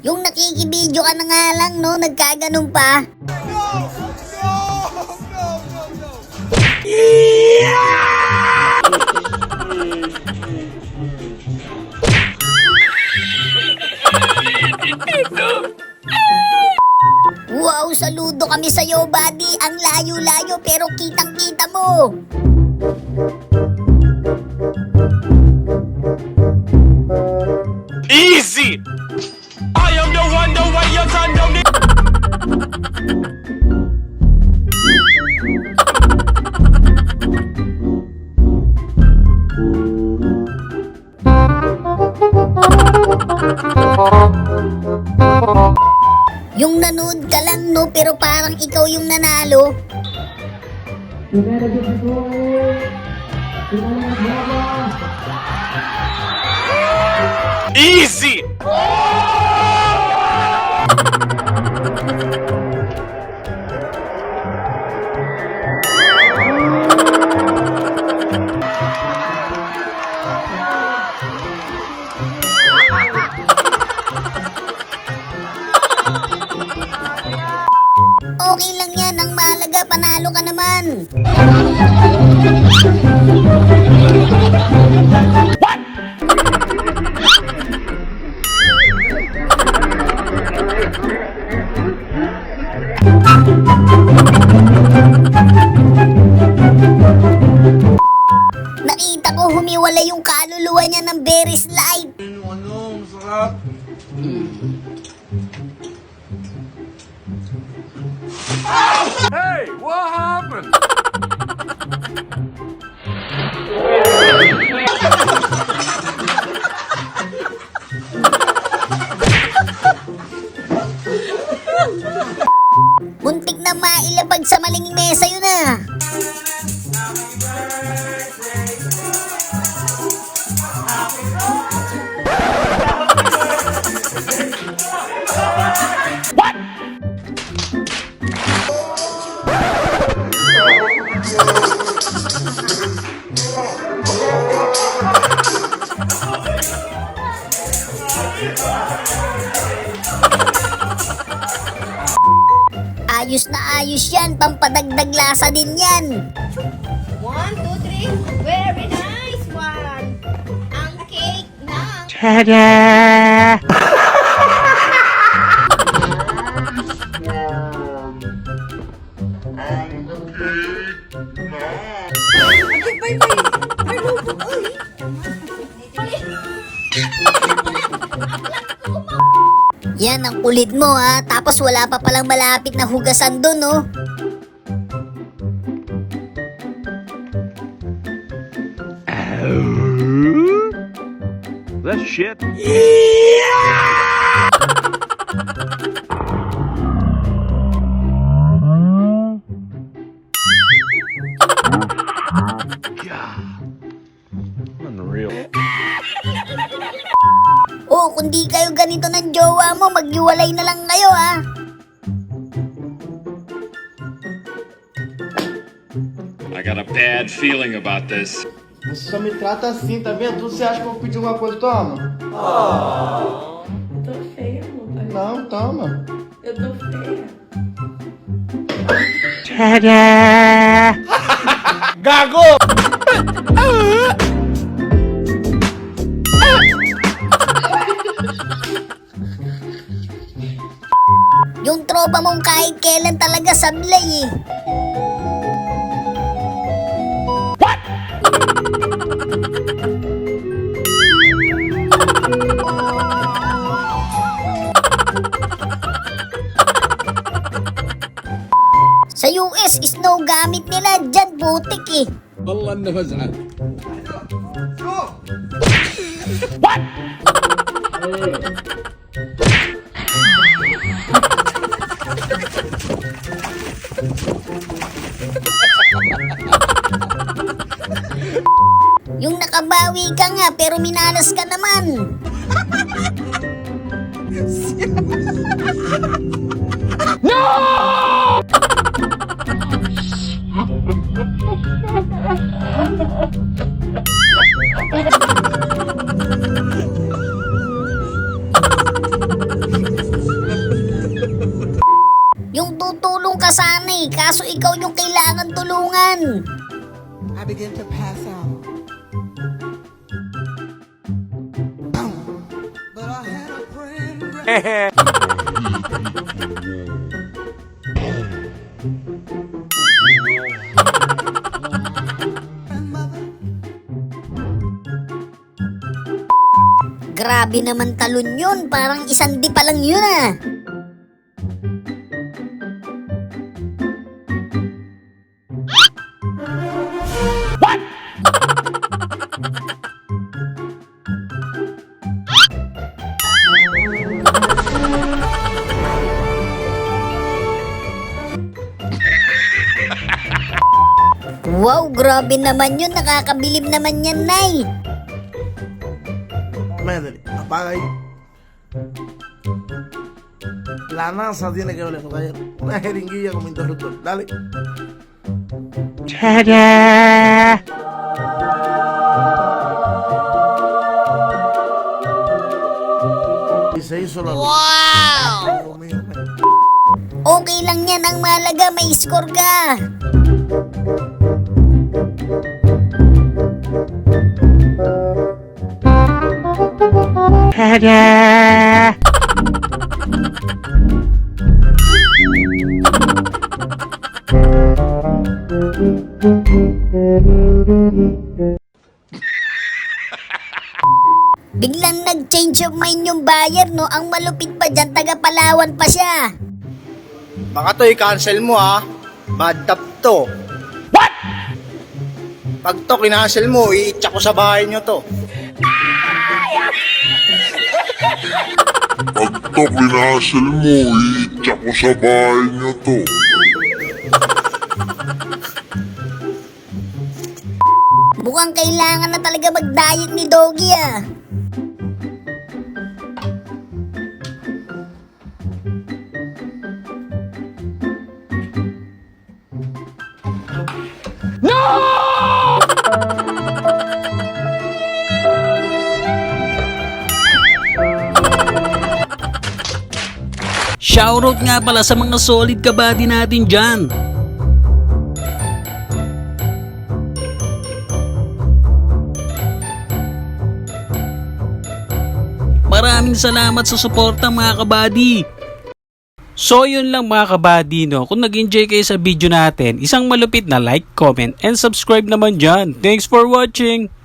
Yung nakikibidyo ka na nga lang, no? Nagkaganon pa. Wow, saludo kami sa'yo, buddy. Ang layo-layo pero kitang-kita mo. Easy! I am the one, the way you turn down the... Yung nanood ka lang, no? Pero parang ikaw yung nanalo. Easy! Okay lang yan. Ang mahalaga, panalo ka naman. Nakita ko humiwala yung kaluluwa niya ng very slide. Ano, masarap. Hey, what happened? Muntik na mailabag sa maling mesa yun ah. Ayos na ayos yan, pampadagdag lasa din yan. 1, 2, 3. Very nice one. Ang cake ng... Ta-da! Yan ang kulit mo ha, tapos wala pa palang malapit na hugasan doon no. That shit. Unreal. Oh, kung di kayo ganito ng jowa mo, maghiwalay na lang kayo ha. I got a bad feeling about this. Você só me trata assim, tá vendo? Você acha que eu vou pedir alguma coisa? Toma. Eu tô feia, amor. Não, toma. Eu tô feia. Ta-da! Gago! Yung tropa mong kahit kailan talaga sablay eh. Sa US, snow gamit nila dyan, putik eh. والله انه فزعه. Yung nakabawi ka nga pero minalas ka naman. kaso ikaw yung kailangan tulungan. I begin to pass out. But I had a friend. Grabe naman talon yun, parang isang di pa lang yun ah. Wow, grabe naman yun. Nakakabilib naman yan, Nay. Métele, apaga ahí. La NASA tiene que ver eso, caballero. Una jeringuilla como interruptor. Dale. Y se hizo la luz. ¡Wow! Dios mío, Okay lang yan. Ang mahalaga, may score ka. Biglang nag-change of mind yung buyer, no? Ang malupit pa dyan, taga Palawan pa siya. Baka to i-cancel mo ha. Bad tap to. What? Pag to kinancel mo, i-itcha ko sa bahay nyo to. Pag to pinasel mo, i-itcha ko sa bahay nyo to. Mukhang kailangan na talaga mag-diet ni Doggy ah. Shoutout nga pala sa mga solid kabady natin dyan. Maraming salamat sa suporta mga kabady. So yun lang mga kabady, no? Kung nag-enjoy kayo sa video natin, isang malupit na like, comment, and subscribe naman dyan. Thanks for watching!